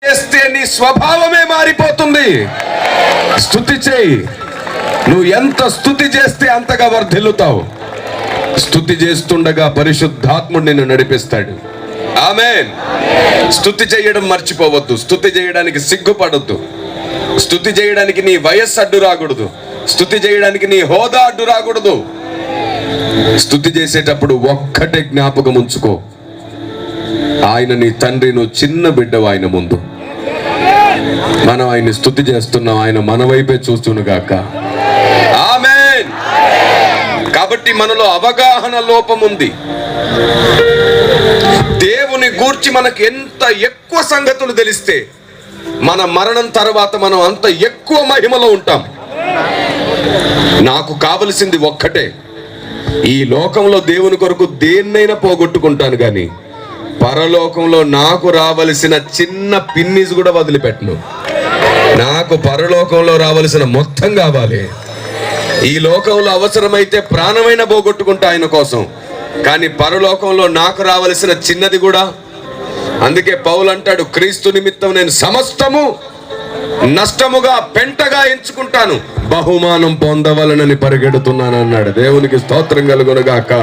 చేస్తే నీ స్వభావమే మారిపోతుంది. స్తుతి చేయి. నువ్వు ఎంత స్తుతి చేస్తే అంతగా వర్ధిల్లుతావు. స్తుతి చేస్తుండగా పరిశుద్ధాత్ముడు నిన్ను నడిపిస్తాడు. ఆమేన్. స్తుతి చేయడం మర్చిపోవద్దు. స్తుతి చేయడానికి సిగ్గుపడొద్దు. స్తుతి చేయడానికి నీ వయస్సు అడ్డు రాకూడదు. స్తుతి చేయడానికి నీ హోదా అడ్డు రాకూడదు. స్తుతి చేసేటప్పుడు ఒక్కటే జ్ఞాపకం ఉంచుకో, ఆయన నీ తండ్రి, నువ్వు చిన్న బిడ్డవు ఆయన ముందు. మనం ఆయన్ని స్తుతి చేస్తున్నాం, ఆయన మన వైపే చూస్తునుగాక. ఆమేన్. కాబట్టి మనలో అవగాహన లోపం ఉంది. దేవుని గూర్చి మనకు ఎంత ఎక్కువ సంగతులు తెలిస్తే మన మరణం తర్వాత మనం అంత ఎక్కువ మహిమలో ఉంటాం. నాకు కావలసింది ఒక్కటే, ఈ లోకంలో దేవుని కొరకు దేన్నైనా పోగొట్టుకుంటాను, కానీ పరలోకంలో నాకు రావలసిన చిన్న పిన్నిస్ కూడా వదిలిపెట్టను. నాకు పరలోకంలో రావలసిన మొత్తం కావాలి. ఈ లోకంలో అవసరమైతే ప్రాణమైన పోగొట్టుకుంటా ఆయన కోసం, కానీ పరలోకంలో నాకు రావలసిన చిన్నది కూడా. అందుకే పౌలు అంటాడు, క్రీస్తు నిమిత్తం నేను సమస్తము నష్టముగా పెంటగా ఎంచుకుంటాను, బహుమానం పొందవలనని పరిగెడుతున్నాను అన్నాడు. దేవునికి స్తోత్రం కలుగునుగాక.